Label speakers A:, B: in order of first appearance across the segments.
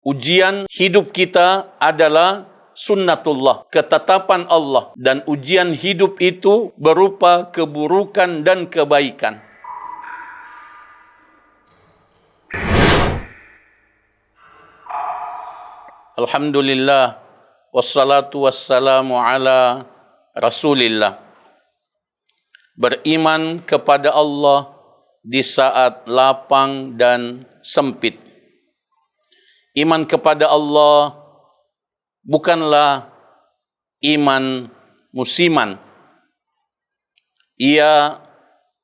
A: Ujian hidup kita adalah sunnatullah, ketetapan Allah, dan ujian hidup itu berupa keburukan dan kebaikan. Alhamdulillah, wassalatu wassalamu ala Rasulillah. Beriman kepada Allah di saat lapang dan sempit. Iman kepada Allah bukanlah iman musiman. Ia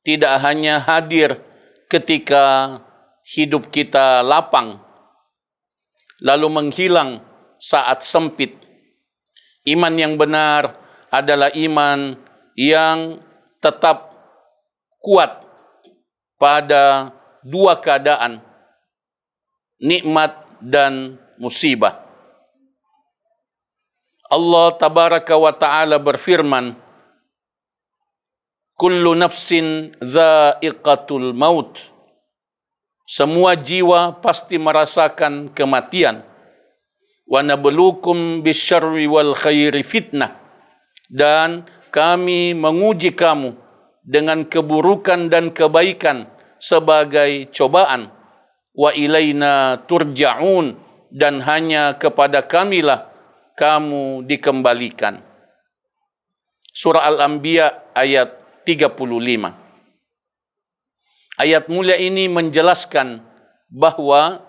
A: tidak hanya hadir ketika hidup kita lapang, lalu menghilang saat sempit. Iman yang benar adalah iman yang tetap kuat pada dua keadaan, nikmat dan musibah. Allah tabaraka wa ta'ala berfirman, kullu nafsin dha'iqatul maut. Semua jiwa pasti merasakan kematian. Wa nabluukum bisyarri wal khairi fitnah. Dan kami menguji kamu dengan keburukan dan kebaikan sebagai cobaan. Wa ilaina turja'un, dan hanya kepada kamilah kamu dikembalikan. Surah Al-Anbiya ayat 35. Ayat mulia ini menjelaskan bahwa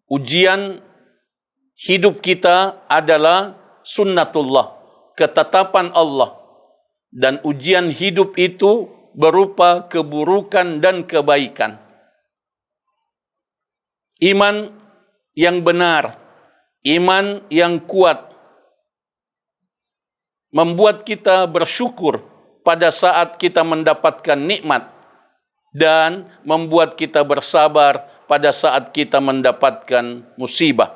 A: ujian hidup kita adalah sunnatullah, ketetapan Allah, dan ujian hidup itu berupa keburukan dan kebaikan. Iman yang benar, iman yang kuat, membuat kita bersyukur pada saat kita mendapatkan nikmat, dan membuat kita bersabar pada saat kita mendapatkan musibah.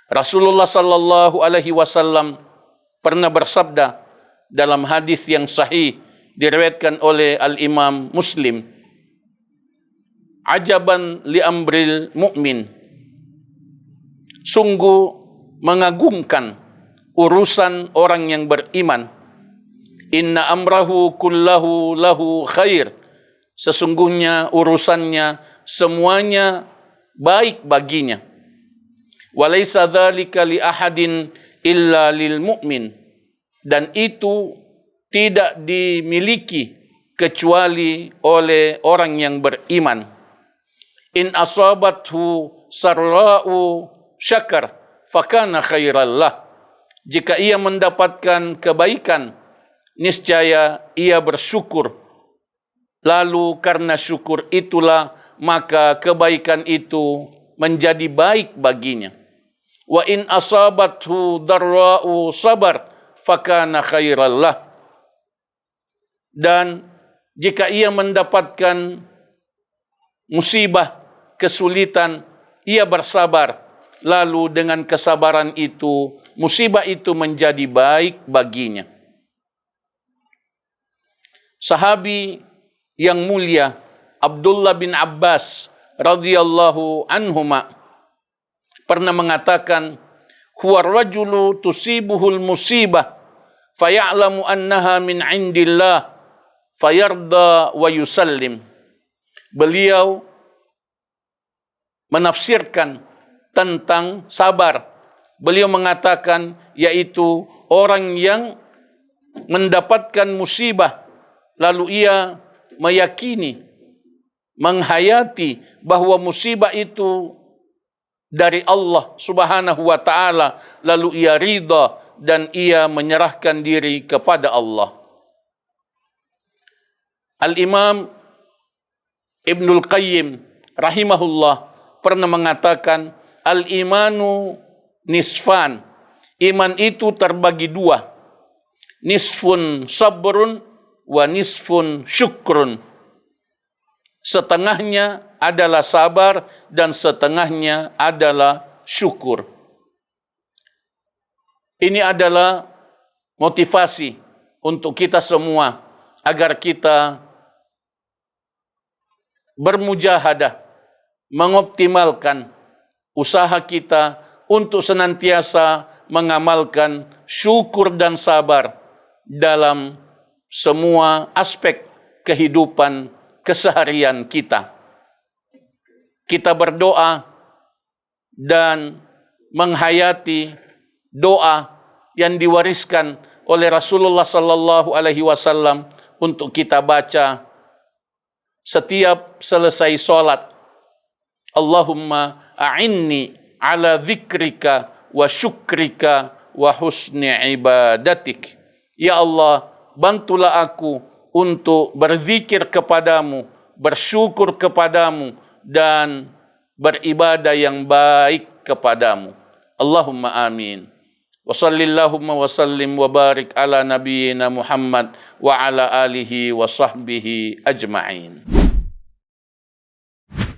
A: Rasulullah sallallahu alaihi wasallam pernah bersabda dalam hadis yang sahih diriwayatkan oleh Al-Imam Muslim, ajaban li amril mu'min, sungguh mengagumkan urusan orang yang beriman. Inna amrahu kullahu lahu khair, sesungguhnya urusannya semuanya baik baginya. Walaysa dzalika li ahadin illa lil mu'min, dan itu tidak dimiliki kecuali oleh orang yang beriman. In asabathu sarra'u syakar fakana khairallah. Jika ia mendapatkan kebaikan, niscaya ia bersyukur. Lalu karena syukur itulah maka kebaikan itu menjadi baik baginya. Wa in asabathu darra'u sabar fakana khairallah. Dan jika ia mendapatkan musibah, kesulitan, ia bersabar, lalu dengan kesabaran itu musibah itu menjadi baik baginya. Sahabi yang mulia Abdullah bin Abbas radhiyallahu anhuma pernah mengatakan, huwa rajulu tusibuhul musibah faya'lamu annaha min indillah fayarda wa yusallim. Beliau menafsirkan tentang sabar. Beliau mengatakan, yaitu orang yang mendapatkan musibah, lalu ia meyakini, menghayati bahwa musibah itu dari Allah subhanahu wa ta'ala, lalu ia ridha dan ia menyerahkan diri kepada Allah. Al-Imam Ibnul Qayyim rahimahullah pernah mengatakan, al-imanu nisfan. Iman itu terbagi dua. Nisfun sabrun wa nisfun syukrun. Setengahnya adalah sabar dan setengahnya adalah syukur. Ini adalah motivasi untuk kita semua agar kita bermujahadah, mengoptimalkan usaha kita untuk senantiasa mengamalkan syukur dan sabar dalam semua aspek kehidupan keseharian kita. Kita berdoa dan menghayati doa yang diwariskan oleh Rasulullah sallallahu alaihi wasallam untuk kita baca setiap selesai salat. Allahumma a'inni ala dzikrika wa syukrika wa husni ibadatik. Ya Allah, bantulah aku untuk berzikir kepadamu, bersyukur kepadamu, dan beribadah yang baik kepadamu. Allahumma amin. Wa sallillahumma wa sallim wa barik ala nabiyyina Muhammad wa ala alihi wa sahbihi ajma'in.